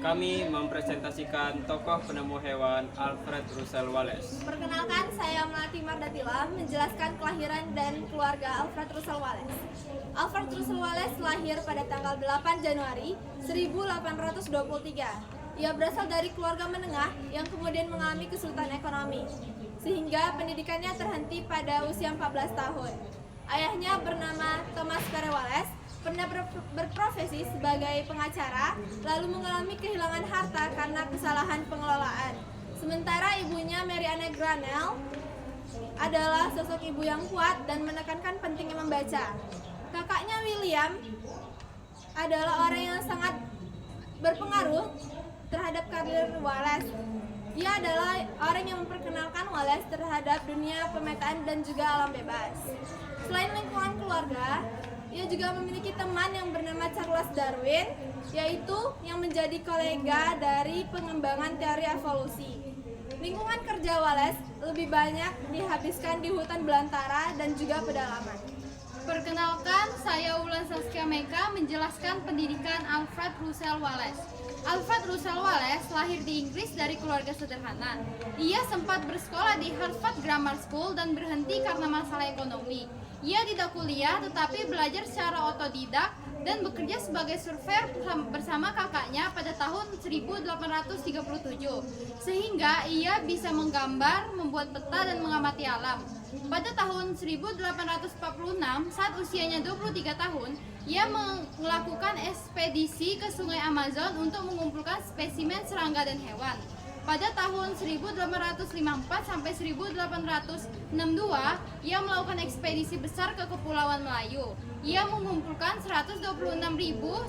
Kami mempresentasikan tokoh penemu hewan Alfred Russel Wallace. Perkenalkan, saya Melati Mardatila menjelaskan kelahiran dan keluarga Alfred Russel Wallace. Alfred Russel Wallace lahir pada tanggal 8 Januari 1823. Ia berasal dari keluarga menengah yang kemudian mengalami kesulitan ekonomi, sehingga pendidikannya terhenti pada usia 14 tahun. Ayahnya bernama Thomas Perry Wallace, pernah berprofesi sebagai pengacara, lalu mengalami kehilangan harta karena kesalahan pengelolaan. Sementara ibunya Mary Anne Granell adalah sosok ibu yang kuat dan menekankan pentingnya membaca. Kakaknya William adalah orang yang sangat berpengaruh terhadap karir Wallace. Ia adalah orang yang memperkenalkan Wallace terhadap dunia pemetaan dan juga alam bebas. Selain lingkungan keluarga, ia juga memiliki teman yang bernama Charles Darwin, yaitu yang menjadi kolega dari pengembangan teori evolusi. Lingkungan kerja Wallace lebih banyak dihabiskan di hutan belantara dan juga pedalaman. Perkenalkan, saya Wulan Saskia Meka menjelaskan pendidikan Alfred Russel Wallace. Alfred Russel Wallace lahir di Inggris dari keluarga sederhana. Ia sempat bersekolah di Harvard Grammar School dan berhenti karena masalah ekonomi. Ia tidak kuliah tetapi belajar secara otodidak dan bekerja sebagai surveyor bersama kakaknya pada tahun 1837, sehingga ia bisa menggambar, membuat peta dan mengamati alam. Pada tahun 1846, saat usianya 23 tahun, ia melakukan ekspedisi ke Sungai Amazon untuk mengumpulkan spesimen serangga dan hewan. Pada tahun 1854 sampai 1862, ia melakukan ekspedisi besar ke Kepulauan Melayu. Ia mengumpulkan 126.000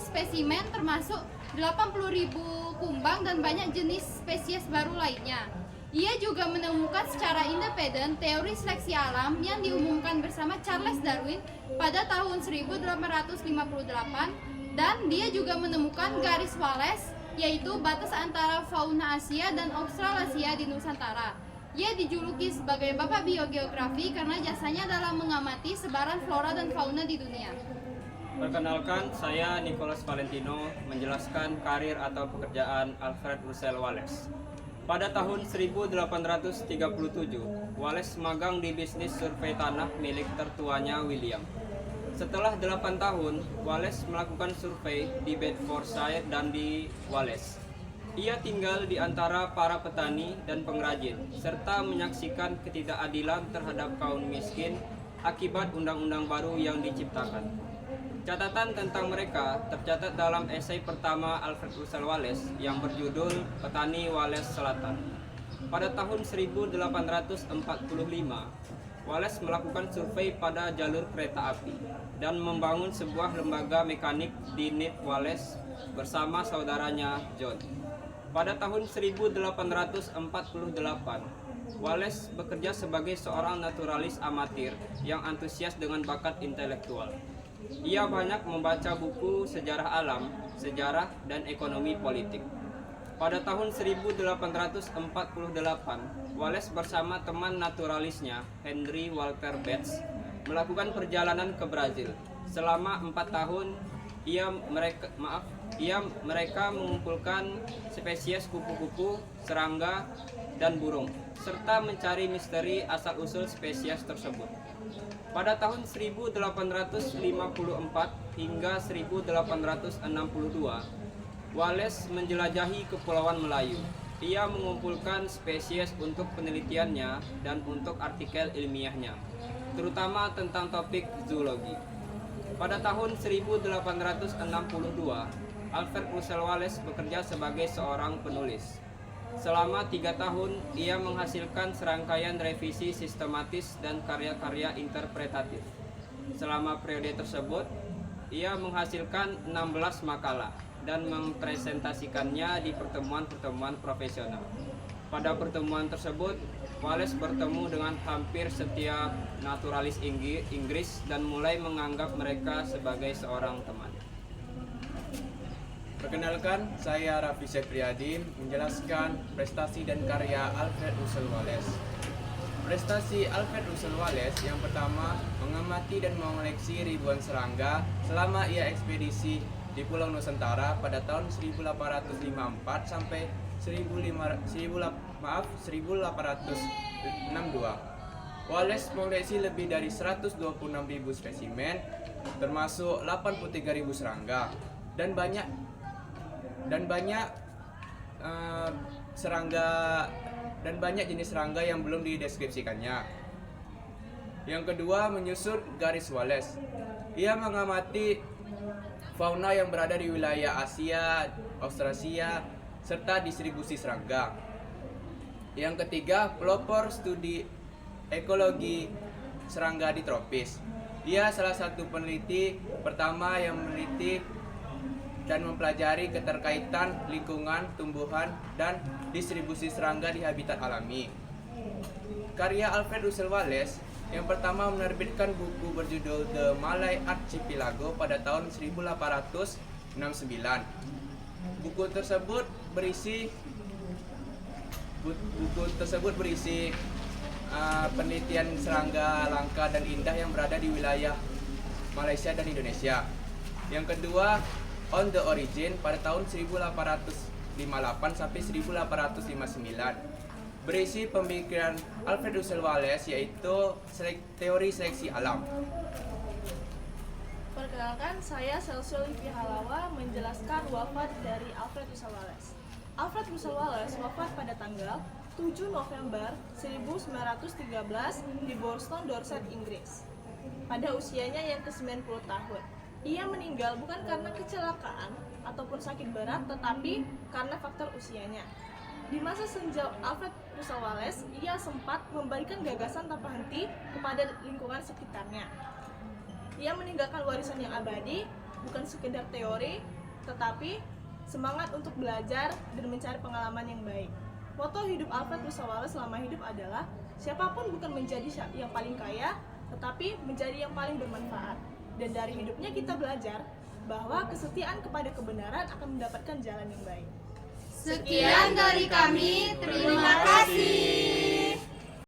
spesimen termasuk 80.000 kumbang dan banyak jenis spesies baru lainnya. Ia juga menemukan secara independen teori seleksi alam yang diumumkan bersama Charles Darwin pada tahun 1858, dan dia juga menemukan garis Wallace, yaitu batas antara fauna Asia dan Australasia di Nusantara. Ia dijuluki sebagai Bapak Biogeografi karena jasanya dalam mengamati sebaran flora dan fauna di dunia. Perkenalkan, saya Nicholas Valentino menjelaskan karir atau pekerjaan Alfred Russel Wallace. Pada tahun 1837, Wallace magang di bisnis survei tanah milik tertuanya William. Setelah 8 tahun, Wallace melakukan survei di Bedfordshire dan di Wales. Ia tinggal di antara para petani dan pengrajin, serta menyaksikan ketidakadilan terhadap kaum miskin akibat undang-undang baru yang diciptakan. Catatan tentang mereka tercatat dalam esai pertama Alfred Russel Wallace yang berjudul Petani Wales Selatan. Pada tahun 1845, Wallace melakukan survei pada jalur kereta api dan membangun sebuah lembaga mekanik di Neath Wales bersama saudaranya John. Pada tahun 1848, Wallace bekerja sebagai seorang naturalis amatir yang antusias dengan bakat intelektual. Ia banyak membaca buku sejarah alam, sejarah, dan ekonomi politik. Pada tahun 1848, Wallace bersama teman naturalisnya, Henry Walter Bates, melakukan perjalanan ke Brazil. Selama 4 tahun, mereka mengumpulkan spesies kupu-kupu, serangga, dan burung, serta mencari misteri asal-usul spesies tersebut. Pada tahun 1854 hingga 1862, Wallace menjelajahi Kepulauan Melayu. Ia mengumpulkan spesies untuk penelitiannya dan untuk artikel ilmiahnya, terutama tentang topik zoologi. Pada tahun 1862, Alfred Russel Wallace bekerja sebagai seorang penulis. Selama 3 tahun, ia menghasilkan serangkaian revisi sistematis dan karya-karya interpretatif. Selama periode tersebut, ia menghasilkan 16 makalah dan mempresentasikannya di pertemuan-pertemuan profesional. Pada pertemuan tersebut, Wallace bertemu dengan hampir setiap naturalis Inggris dan mulai menganggap mereka sebagai seorang teman. Perkenalkan, saya Raffi Septriadi menjelaskan prestasi dan karya Alfred Russel Wallace. Prestasi Alfred Russel Wallace yang pertama, mengamati dan mengoleksi ribuan serangga selama ia ekspedisi di Pulau Nusantara pada tahun 1854 sampai 1862. Wallace mengoleksi lebih dari 126.000 spesimen, termasuk 83.000 serangga dan banyak jenis serangga yang belum dideskripsikannya. Yang kedua, menyusur garis Wallace. Ia mengamati fauna yang berada di wilayah Asia, Australia, serta distribusi serangga. Yang ketiga, pelopor studi ekologi serangga di tropis. Ia salah satu peneliti pertama yang meneliti dan mempelajari keterkaitan lingkungan, tumbuhan, dan distribusi serangga di habitat alami. Karya Alfred Russel Wallace yang pertama menerbitkan buku berjudul The Malay Archipelago pada tahun 1869. Buku tersebut berisi penelitian serangga langka dan indah yang berada di wilayah Malaysia dan Indonesia. Yang kedua, On the Origin pada tahun 1858 sampai 1859. Berisi pemikiran Alfred Russel Wallace, yaitu teori seleksi alam. Perkenalkan, saya Celso Livi Halawa menjelaskan wafat dari Alfred Russel Wallace. Alfred Russel Wallace wafat pada tanggal 7 November 1913 di Boston, Dorset, Inggris. Pada usianya yang ke-90 tahun. Ia meninggal bukan karena kecelakaan ataupun sakit berat, tetapi karena faktor usianya. Di masa senja Alfred Russel Wallace, ia sempat memberikan gagasan tanpa henti kepada lingkungan sekitarnya. Ia meninggalkan warisan yang abadi, bukan sekedar teori, tetapi semangat untuk belajar dan mencari pengalaman yang baik. Moto hidup Alfred Russel Wallace selama hidup adalah, siapapun bukan menjadi yang paling kaya, tetapi menjadi yang paling bermanfaat. Dan dari hidupnya kita belajar bahwa kesetiaan kepada kebenaran akan mendapatkan jalan yang baik. Sekian dari kami, terima kasih.